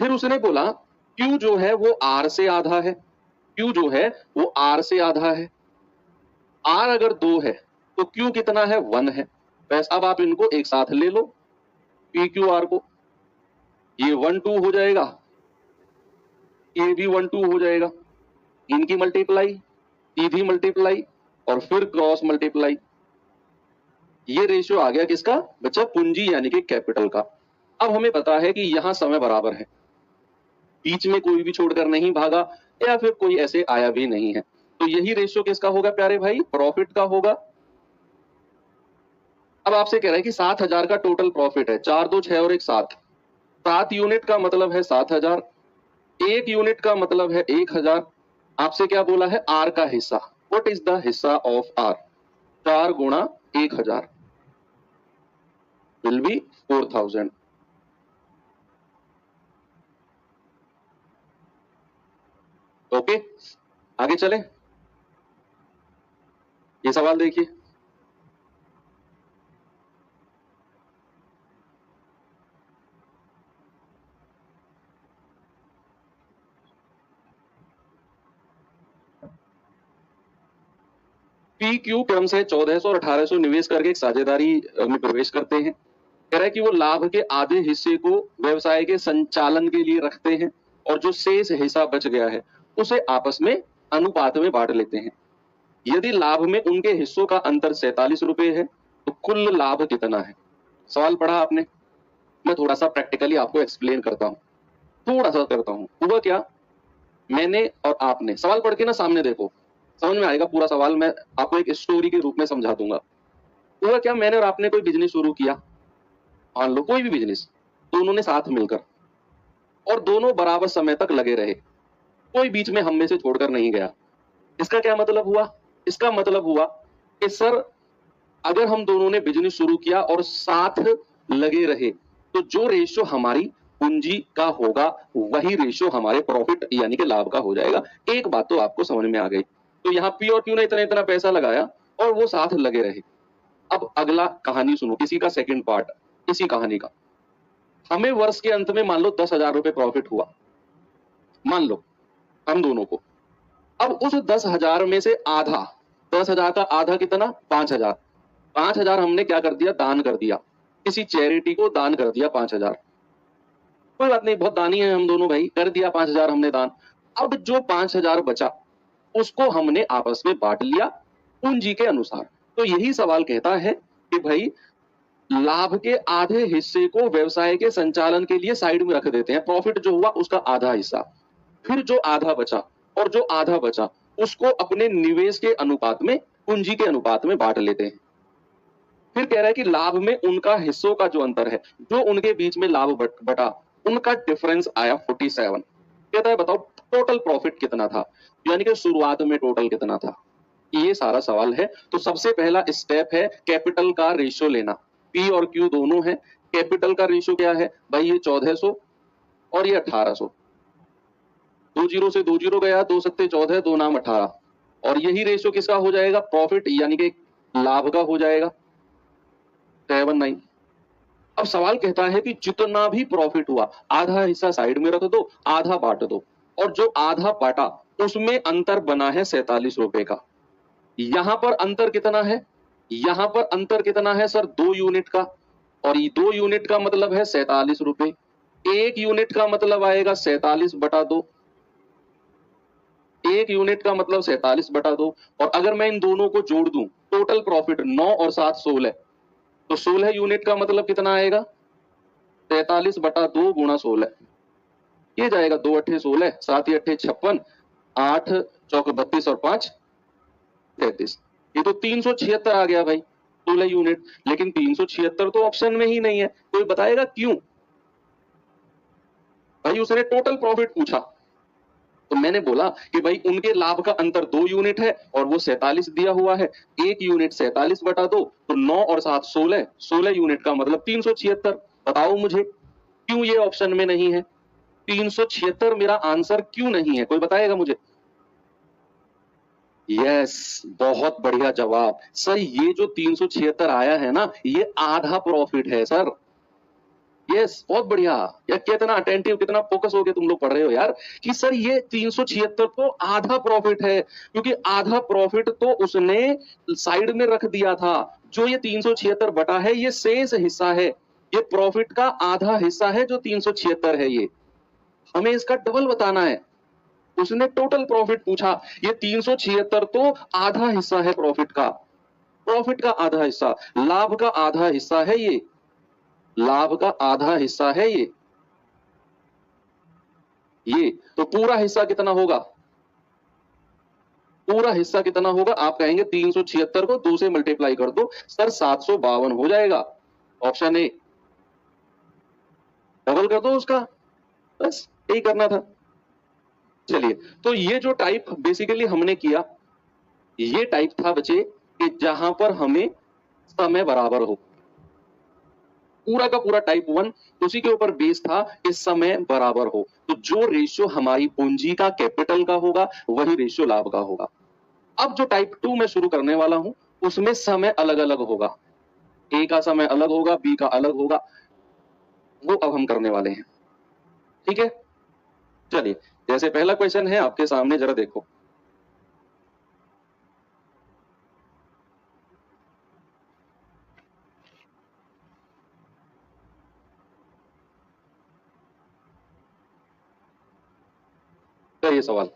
फिर उसने बोला क्यू जो है वो आर से आधा है, क्यू जो है वो आर से आधा है। आर अगर 2 है तो क्यू कितना है? 1 है। बस अब आप इनको एक साथ ले लो, पी क्यू आर को, ये 1 2 हो जाएगा, ये भी 1 2 हो जाएगा, इनकी मल्टीप्लाई, सीधी मल्टीप्लाई और फिर क्रॉस मल्टीप्लाई। ये रेशियो आ गया किसका बच्चा? पूंजी यानी कि कैपिटल का। अब हमें पता है कि यहां समय बराबर है, बीच में कोई भी छोड़कर नहीं भागा या फिर कोई ऐसे आया भी नहीं है, तो यही रेशियो किसका होगा प्यारे भाई? प्रॉफिट का होगा। अब आपसे कह रहा है कि 7,000 का टोटल प्रॉफिट है, 4 2 6 और 1 7, 7 यूनिट का मतलब है 7,000, 1 यूनिट का मतलब है 1,000। आपसे क्या बोला है? आर का हिस्सा। व्हाट इज द हिस्सा ऑफ आर? 4 गुणा 1,000 विल बी 4,000। ओके, आगे चले। ये सवाल देखिए, पी क्यू क्रम से 1,400 और 1,800 निवेश करके एक साझेदारी में प्रवेश करते हैं। कह रहा है कि वो लाभ के आधे हिस्से को व्यवसाय के संचालन के लिए रखते हैं और जो शेष हिस्सा बच गया है उसे आपस में अनुपात में बांट लेते हैं। यदि लाभ में उनके हिस्सों का अंतर 47 रुपए है तो कुल लाभ कितना है? सवाल पढ़ा आपने, मैं थोड़ा सा प्रैक्टिकली आपको एक्सप्लेन करता हूँ, थोड़ा सा करता हूँ। हुआ क्या, मैंने और आपने सवाल पढ़ के ना सामने देखो, समझ में आएगा पूरा सवाल। मैं आपको एक स्टोरी के रूप में समझा दूंगा। हुआ क्या, मैंने और आपने कोई बिजनेस शुरू किया, मान लो कोई भी बिजनेस, तो उन्होंने साथ मिलकर और दोनों बराबर समय तक लगे रहे, कोई बीच में हम में से छोड़कर नहीं गया। इसका क्या मतलब हुआ? इसका मतलब हुआ कि सर अगर हम दोनों ने बिजनेस शुरू किया और साथ लगे रहे तो जो रेशियो हमारी पूंजी का होगा वही रेशियो हमारे प्रॉफिट यानी कि लाभ का हो जाएगा। एक बात तो आपको समझ में आ गई। तो यहाँ पी और क्यू ने इतना इतना पैसा लगाया और वो साथ लगे रहे। अब अगला कहानी सुनो, किसी का सेकंड पार्ट इसी कहानी का। हमें वर्ष के अंत में मान लो 10,000 रुपए प्रॉफिट हुआ, मान लो हम दोनों को। अब उस 10,000 में से आधा, 10,000 का आधा कितना? 5,000। 5,000 हमने क्या कर दिया? दान कर दिया, किसी चैरिटी को दान कर दिया 5,000। कोई बात नहीं, बहुत दानी है हम दोनों भाई, कर दिया 5,000 हमने दान। अब जो 5,000 बचा उसको हमने आपस में बांट लिया पूंजी के अनुसार। तो यही सवाल कहता है कि भाई लाभ के आधे हिस्से को व्यवसाय के संचालन के लिए साइड में रख देते हैं, प्रॉफिट जो हुआ उसका आधा हिस्सा, फिर जो आधा बचा और जो आधा बचा उसको अपने निवेश के अनुपात में, पूंजी के अनुपात में बांट लेते हैं। फिर कह रहा है कि लाभ में उनका हिस्सों का जो अंतर है, जो उनके बीच में लाभ बटा, उनका डिफरेंस आया 47। कहता है बताओ टोटल प्रॉफिट कितना था, यानी कि शुरुआत में टोटल कितना था। ये सारा सवाल है। तो सबसे पहला स्टेप है कैपिटल का रेशियो लेना। पी और क्यू दोनों है। कैपिटल का रेशियो क्या है भाई, ये 1400 और ये 1800। 2 जीरो से 2 जीरो गया, 2 सत्ते 14, 2 नाम 18। और यही रेशियो किसका हो जाएगा, प्रॉफिट यानी कि लाभ का हो जाएगा 79। अब सवाल कहता है कि जितना भी प्रॉफिट हुआ आधा हिस्सा साइड में रख दो, आधा बांट दो, और जो आधा बांटा उसमें अंतर बना है 47 रुपए का। यहां पर अंतर कितना है, यहां पर अंतर कितना है सर, 2 यूनिट का। और ये 2 यूनिट का मतलब है 47 रुपए। 1 यूनिट का मतलब आएगा 47 बटा 2। 1 यूनिट का मतलब 47 बटा 2। और अगर मैं इन दोनों को जोड़ दूं, टोटल प्रॉफिट 9 और 7 16, तो 16 यूनिट का मतलब कितना आएगा, 43 बटा 2 गुणा 16। ये जाएगा 2 अट्ठे 16, 7 अट्ठे 56, 8 चौक 32 और 5 33। ये तो 376 आ गया भाई 16 यूनिट। लेकिन 376 तो ऑप्शन में ही नहीं है। कोई बताएगा क्यों भाई, उसने टोटल प्रॉफिट पूछा तो मैंने बोला कि भाई उनके लाभ का अंतर 2 यूनिट है और वो 47 दिया हुआ है। 1 यूनिट 47 बटा 2, तो 9 और 7 16, 16 यूनिट का मतलब 376। बताओ मुझे क्यों ये ऑप्शन में नहीं है, 376 मेरा आंसर क्यों नहीं है, कोई बताएगा मुझे। यस, बहुत बढ़िया जवाब सर। ये जो 376 आया है ना, ये आधा प्रॉफिट है सर। यस, बहुत बढ़िया यार, कितना अटेंटिव, कितना फोकस हो गया तुम लोग पढ़ रहे हो यार, कि सर ये 376 तो आधा प्रॉफिट है, क्योंकि आधा प्रॉफिट तो उसने साइड में रख दिया था। जो ये 376 बटा है ये शेष हिस्सा है, ये प्रॉफिट का आधा हिस्सा है जो 376 है। ये हमें इसका डबल बताना है। उसने टोटल प्रॉफिट पूछा, ये 376 तो आधा हिस्सा है प्रॉफिट का, प्रॉफिट का आधा हिस्सा, लाभ का आधा हिस्सा है ये, लाभ का आधा हिस्सा है ये। तो पूरा हिस्सा कितना होगा, पूरा हिस्सा कितना होगा, आप कहेंगे 376 को 2 से मल्टीप्लाई कर दो सर, 752 हो जाएगा। ऑप्शन ए, डबल कर दो उसका, बस यही करना था। चलिए, तो ये जो टाइप बेसिकली हमने किया, ये टाइप था बच्चे कि जहां पर हमें समय बराबर हो। पूरा का पूरा टाइप 1 उसी के ऊपर बेस था कि समय बराबर हो। तो जो रेशियो हमारी पूंजी का, कैपिटल का होगा, वही रेशियो लाभ का होगा। अब जो टाइप 2 मैं शुरू करने वाला हूं, उसमें समय अलग अलग होगा। ए का समय अलग होगा, बी का अलग होगा, वो अब हम करने वाले हैं। ठीक है, चलिए, जैसे पहला क्वेश्चन है आपके सामने, जरा देखो। ये सवाल,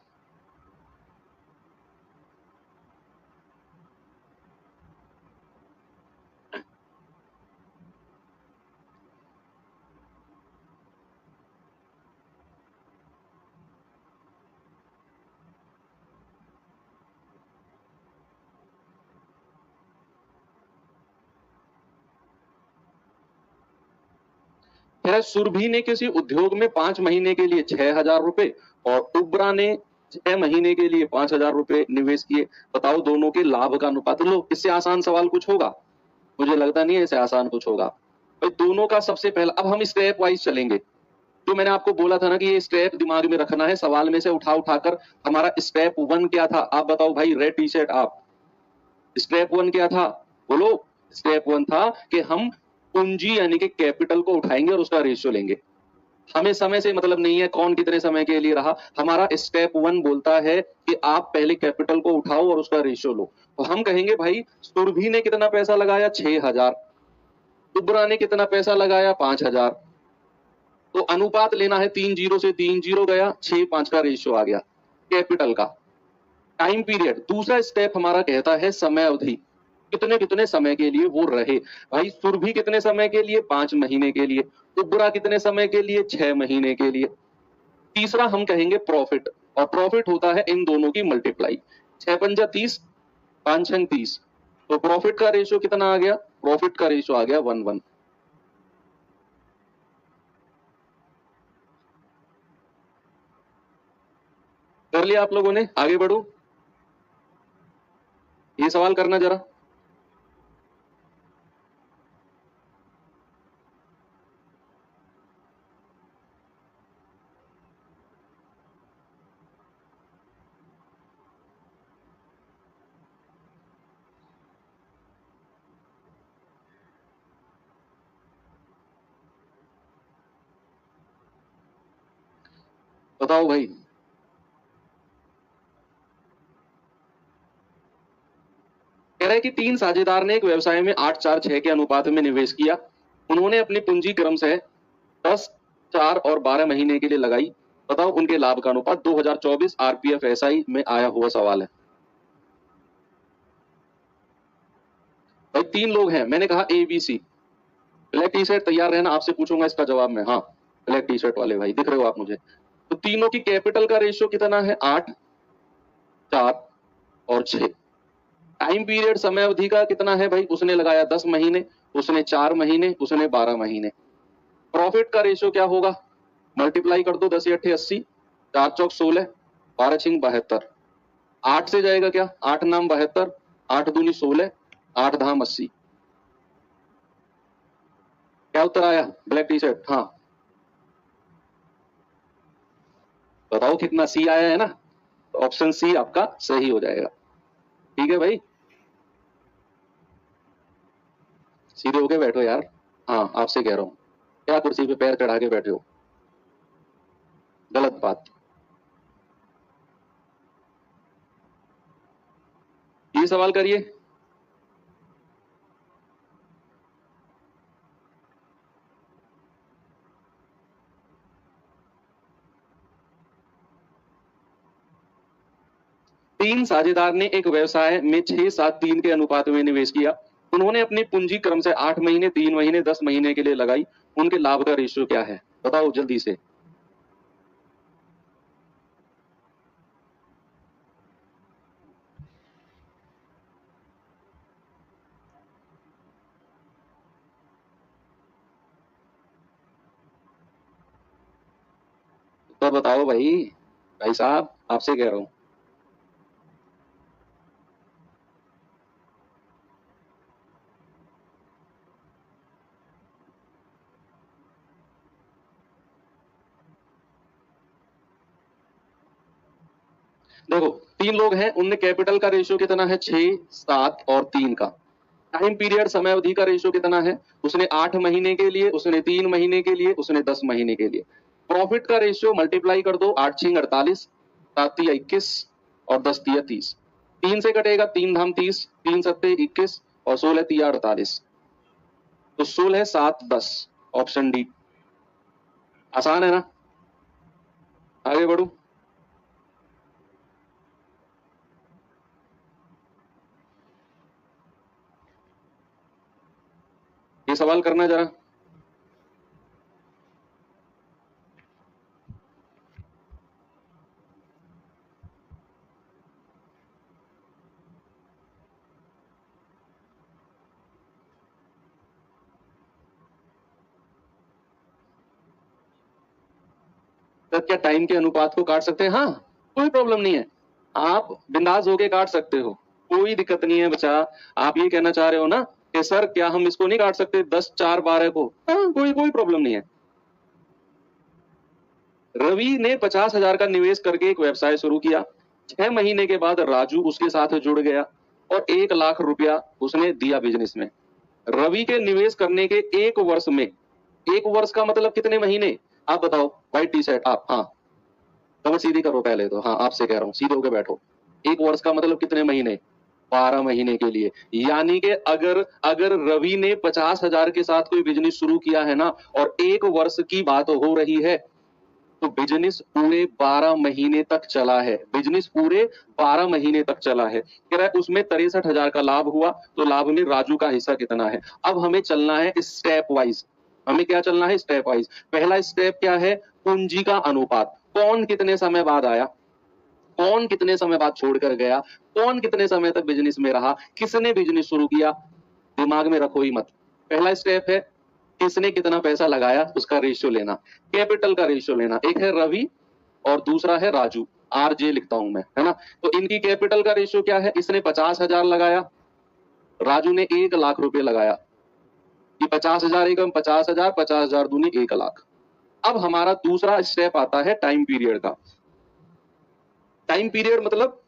सुरभि ने किसी उद्योग में 5 महीने के लिए 6,000 रुपए और उब्रा ने 6 महीने के लिए 5,000 रुपए निवेश किए। बताओ दोनों के लाभ का अनुपात लो। इससे आसान सवाल कुछ होगा, मुझे लगता नहीं है इससे आसान कुछ होगा भाई। दोनों का सबसे पहला, अब हम स्टेप वाइज चलेंगे। जो मैंने आपको बोला था ना कि ये स्टेप दिमाग में रखना है, सवाल में से उठा उठाकर। हमारा स्टेप 1 क्या था, आप बताओ भाई, रेड टी शर्ट आप, स्टेप 1 क्या था, बोलो। स्टेप 1 था कि हम पूंजी यानी कि कैपिटल को उठाएंगे और उसका रेशियो लेंगे। हमें समय से मतलब नहीं है कौन कितने समय के लिए रहा। हमारा स्टेप 1 बोलता है कि आप पहले कैपिटल को उठाओ और उसका रेशियो लो। तो हम कहेंगे भाई सुरभि ने कितना पैसा लगाया, 6,000। उब्रा ने कितना पैसा लगाया, 5,000। तो अनुपात लेना है 3 जीरो से 3 जीरो गया, 6:5 का रेशियो आ गया कैपिटल का। टाइम पीरियड, दूसरा स्टेप हमारा कहता है समय अवधि, कितने कितने समय के लिए वो रहे। भाई सुरभि कितने समय के लिए, 5 महीने के लिए। उबरा कितने समय के लिए, 6 महीने के लिए। तीसरा हम कहेंगे प्रॉफिट, और प्रॉफिट होता है इन दोनों की मल्टीप्लाई, 6 पंजा 30, 5 छंग 30। तो प्रॉफिट का रेशियो कितना आ गया, प्रॉफिट का रेशियो आ गया 1:1। कर लिया आप लोगों ने, आगे बढ़ो, ये सवाल करना जरा। बताओ भाई। कह रहा है कि 3 साझेदार ने एक व्यवसाय में 8:4:6 के अनुपात में निवेश किया। उन्होंने अपनी पूंजी क्रम से 10, 4 और 12 महीने के लिए लगाई। बताओ उनके लाभ का अनुपात। 2024 आरपीएफ एसआई में आया हुआ सवाल है भाई। 3 लोग हैं, मैंने कहा A B C. Black T shirt तैयार रहना, आपसे पूछूंगा इसका जवाब मैं। हाँ ब्लैक टी शर्ट वाले भाई दिख रहे हो आप मुझे। तो तीनों की कैपिटल का रेशियो कितना है, 8, 4 और 6। टाइम पीरियड समय अवधि का कितना है भाई, उसने लगाया 10 महीने, उसने 4 महीने, उसने 12 महीने। प्रॉफिट का रेशियो क्या होगा, मल्टीप्लाई कर दो, 10 8 80, 4 चौक 16, 12 छिंग 72। 8 से जाएगा क्या, 8 नाम 72, 8 दूनी 16, 8 धाम 80। क्या उत्तर आया ब्लैक टी शर्ट, हाँ बताओ कितना, सी आया है ना। ऑप्शन सी आपका सही हो जाएगा। ठीक है भाई, सीधे होके बैठो यार। हाँ आपसे कह रहा हूं, क्या कुर्सी पे पैर चढ़ा के बैठे हो, गलत बात। ये सवाल करिए। तीन साझेदार ने एक व्यवसाय में 6-7-3 के अनुपात में निवेश किया। उन्होंने अपनी पूंजी क्रम से 8 महीने, 3 महीने, 10 महीने के लिए लगाई। उनके लाभ का रेशियो क्या है, बताओ जल्दी से। तो बताओ भाई, भाई साहब आपसे कह रहा हूं। देखो 3 लोग हैं, उनने कैपिटल का रेशियो कितना है, 6, 7 और 3 का। टाइम पीरियड समय अवधि का रेशियो कितना है, उसने 8 महीने के लिए, उसने 3 महीने के लिए, उसने 10 महीने के लिए। प्रॉफिट का रेशियो मल्टीप्लाई कर दो, 8 छिंग 48, 7 तिया 21 और 10 तिया 30। 3 से कटेगा, 3 धाम 30, 3 सत्ते 21 और 16 तिया 48। तो 16, 7, 10, ऑप्शन डी। आसान है ना, आगे बढ़ू। ये सवाल करना जरा। तो क्या टाइम के अनुपात को काट सकते हैं, हाँ कोई प्रॉब्लम नहीं है, आप बिंदास होके काट सकते हो, कोई दिक्कत नहीं है बच्चा। आप ये कहना चाह रहे हो ना कि सर क्या हम इसको नहीं काट सकते 10, 4, 12 को, हाँ कोई कोई प्रॉब्लम नहीं है। रवि ने 50,000 का निवेश करके एक व्यवसाय शुरू किया। 6 महीने के बाद राजू उसके साथ जुड़ गया और 1 लाख रुपया उसने दिया बिजनेस में। रवि के निवेश करने के 1 वर्ष में, 1 वर्ष का मतलब कितने महीने, आप बताओ व्हाइट टी शर्ट आप, हाँ कमर सीधी करो पहले तो, हाँ आपसे कह रहा हूँ सीधे होके बैठो। 1 वर्ष का मतलब कितने महीने, 12 महीने के लिए। यानी कि अगर अगर रवि ने 50,000 के साथ कोई बिजनेस शुरू किया है ना, और 1 वर्ष की बात हो रही है, तो बिजनेस पूरे 12 महीने तक चला है। बिजनेस पूरे 12 महीने तक चला है। कह रहा है उसमें 63,000 का लाभ हुआ, तो लाभ में राजू का हिस्सा कितना है। अब हमें चलना है स्टेप वाइज। हमें क्या चलना है? Step wise. पहला स्टेप क्या है? पूंजी का अनुपात। कौन कितने समय बाद आया, कौन कितने समय बाद छोड़कर गया, कौन कितने समय तक बिजनेस में रहा, किसने बिजनेस शुरू किया, दिमाग में रखो ही मत। पहला स्टेप है किसने कितना पैसा लगाया, उसका रेशियो लेना, कैपिटल का रेशियो लेना। एक है रवि और दूसरा है राजू, आरजे लिखता हूं मैं, है ना। तो इनकी कैपिटल का रेशियो क्या है? इसने 50,000 लगाया, राजू ने 1,00,000 रुपए लगाया। ये 50,000 एकम 50,000, 50,000 दूनी 1,00,000। अब हमारा दूसरा स्टेप आता है टाइम पीरियड का। टाइम पीरियड मतलब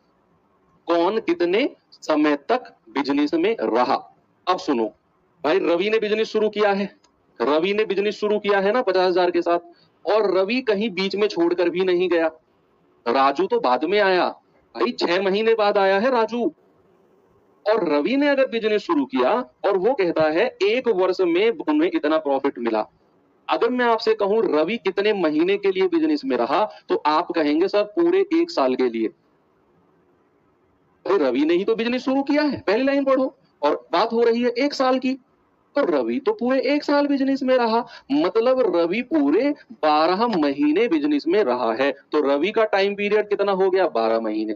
कौन कितने समय तक बिजनेस में रहा। अब सुनो भाई, रवि ने बिजनेस शुरू किया है, रवि ने बिजनेस शुरू किया है ना 50,000 के साथ, और रवि कहीं बीच में छोड़कर भी नहीं गया। राजू तो बाद में आया भाई, 6 महीने बाद आया है राजू। और रवि ने अगर बिजनेस शुरू किया और वो कहता है 1 वर्ष में उन्हें इतना प्रॉफिट मिला, अगर मैं आपसे कहूं रवि कितने महीने के लिए बिजनेस में रहा, तो आप कहेंगे सर पूरे 1 साल के लिए। रवि ने ही तो बिजनेस शुरू किया है, पहली लाइन पढ़ो, और बात हो रही है 1 साल की। तो रवि तो पूरे 1 साल बिजनेस में रहा, मतलब रवि पूरे 12 महीने बिजनेस में रहा है। तो रवि का टाइम पीरियड कितना हो गया? 12 महीने।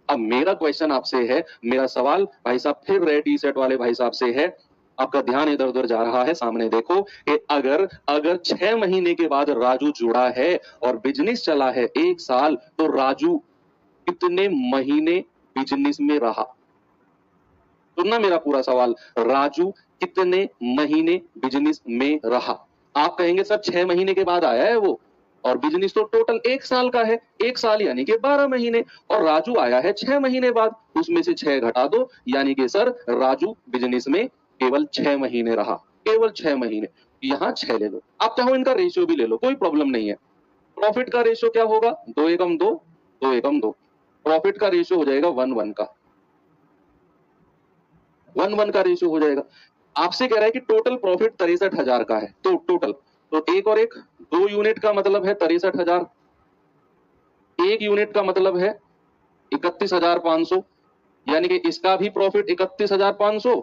अब मेरा क्वेश्चन आपसे है, मेरा सवाल भाई साहब फिर रेड टी शर्ट वाले भाई साहब से है, आपका ध्यान इधर उधर जा रहा है, सामने देखो कि अगर अगर 6 महीने के बाद राजू जुड़ा है और बिजनेस चला है 1 साल, तो राजू कितने महीने बिजनेस में रहा? सुनना मेरा पूरा सवाल, राजू कितने महीने बिजनेस में रहा? आप कहेंगे सर 6 महीने के बाद आया है वो, और बिजनेस तो टोटल 1 साल का है, 1 साल यानी कि 12 महीने, और राजू आया है 6 महीने बाद, उसमें से 6 घटा दो, यानी कि सर राजू बिजनेस में केवल 6 महीने रहा, केवल 6 महीने। यहाँ 6 ले लो, आप चाहो इनका रेशियो भी ले लो, कोई प्रॉब्लम नहीं है। प्रॉफिट का रेशियो क्या होगा? 2 एकम 2, 2 एकम 2। प्रॉफिट का रेशियो हो जाएगा 1:1 का, 1:1 का रेशियो हो जाएगा। आपसे कह रहा है कि टोटल प्रॉफिट 63,000 का है, तो टोटल, तो एक और एक 2 यूनिट का मतलब है 63,000, 1 यूनिट का मतलब है 31,500, यानी कि इसका भी प्रॉफिट 31,500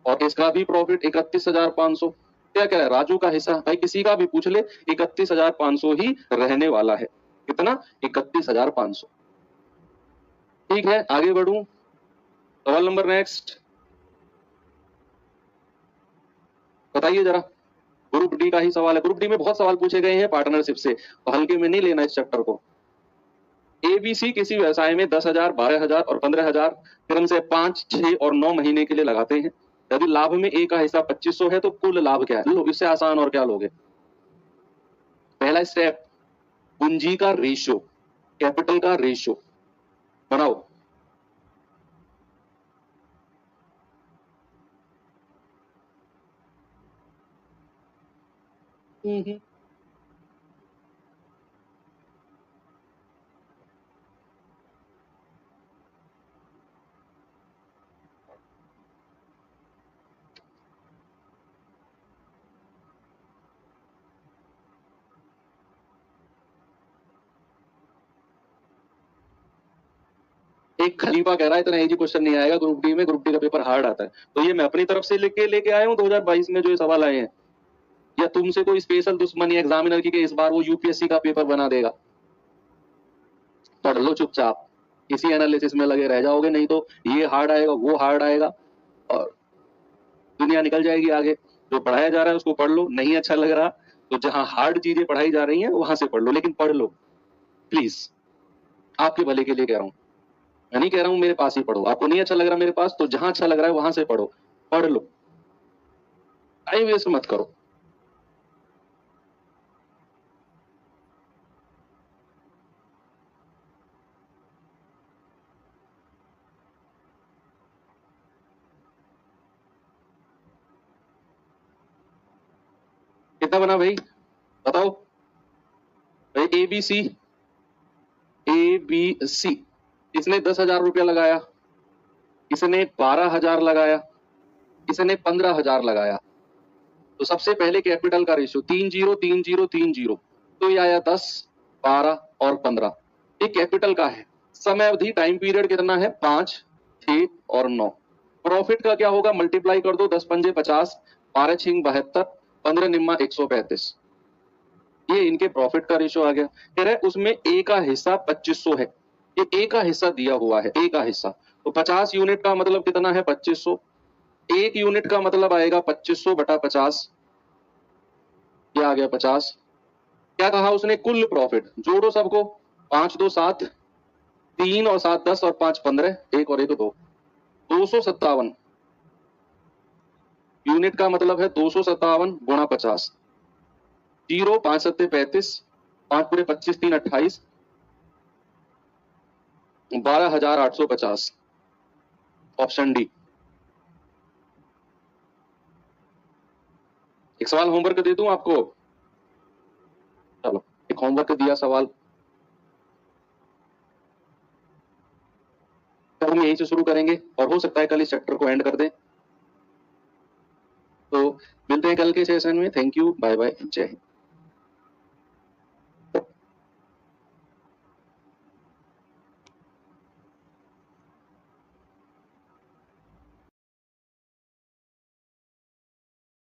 और इसका भी प्रॉफिट 31,500। क्या कह रहा है? राजू का हिस्सा भाई किसी का भी पूछ ले 31,500 ही रहने वाला है। कितना? 31,500। ठीक है, आगे बढ़ूं, सवाल नंबर नेक्स्ट, बताइए जरा। ग्रुप डी का ही सवाल है, ग्रुप डी में बहुत सवाल पूछे गए हैं पार्टनरशिप से, तो हल्के में नहीं लेना इस चैप्टर को। एबीसी किसी व्यवसाय में 10,000, 12,000 और 15,000 क्रम से 5, 6 और 9 महीने के लिए लगाते हैं। यदि लाभ में ए का हिस्सा 2500 है, तो कुल लाभ क्या है? लो, इससे आसान और क्या लोगे। पहला स्टेप, पूंजी का रेशियो, कैपिटल का रेशियो बनाओ। एक खलीफा कह रहा है इतना इजी क्वेश्चन नहीं आएगा ग्रुप डी में, ग्रुप डी का पेपर हार्ड आता है। तो ये मैं अपनी तरफ से लेके आया हूँ 2022 में जो ये सवाल आए हैं, या तुमसे कोई स्पेशल दुश्मनी एग्जामिनर की कि इस बार वो यूपीएससी का पेपर बना देगा? पढ़ लो चुपचाप, इसी एनालिसिस में लगे रह जाओगे, नहीं तो ये हार्ड आएगा, वो हार्ड आएगा, और दुनिया निकल जाएगी आगे। जो पढ़ाया जा रहा है उसको पढ़ लो, नहीं अच्छा लग रहा तो जहां हार्ड चीजें पढ़ाई जा रही हैं वहां से पढ़ लो, लेकिन पढ़ लो प्लीज, आपके भले के लिए कह रहा हूं। मैं नहीं कह रहा हूं मेरे पास ही पढ़ो, आपको नहीं अच्छा लग रहा मेरे पास, तो जहां अच्छा लग रहा है वहां से पढ़ो, पढ़ लो, टाइम वेस्ट मत करो। कितना बना भाई बताओ? भाई एबीसी, एबीसी इसने 10,000 रुपया लगाया, इसने 12,000 लगाया, इसने 15,000 लगाया, तो सबसे पहले कैपिटल का रेशियो 30 30 30, तो ये आया 10, 12 और 15। ये कैपिटल का है। समय अवधि टाइम पीरियड कितना है? 5, 6 और 9। प्रॉफिट का क्या होगा? मल्टीप्लाई कर दो, 10 पंजे 50, 12 6 72, 15 निम्मा 135। ये इनके प्रॉफिट का रेशियो आ गया। कह रहे उसमें ए का हिस्सा 2500 है, ये ए का हिस्सा दिया हुआ है, ए का हिस्सा, तो 50 यूनिट का मतलब कितना है? 2500। एक यूनिट का मतलब आएगा 2500 बटा 50, ये आ गया 50। क्या कहा उसने? कुल प्रॉफिट। जोड़ो सबको, 5 2 7, 3 और 7 10 और 5 15, 1 और 1 2, 257 यूनिट का मतलब है 257 गुणा 50। 0 5 7 35, 5 पूरे 25 3 28, 12,850। Option D. एक सवाल होमवर्क दे दूं आपको? चलो एक होमवर्क दिया सवाल, तो हम यहीं से शुरू करेंगे और हो सकता है कल इस चैप्टर को एंड कर दें। तो मिलते हैं कल के सेशन में। थैंक यू, बाय बाय, जय हिंद।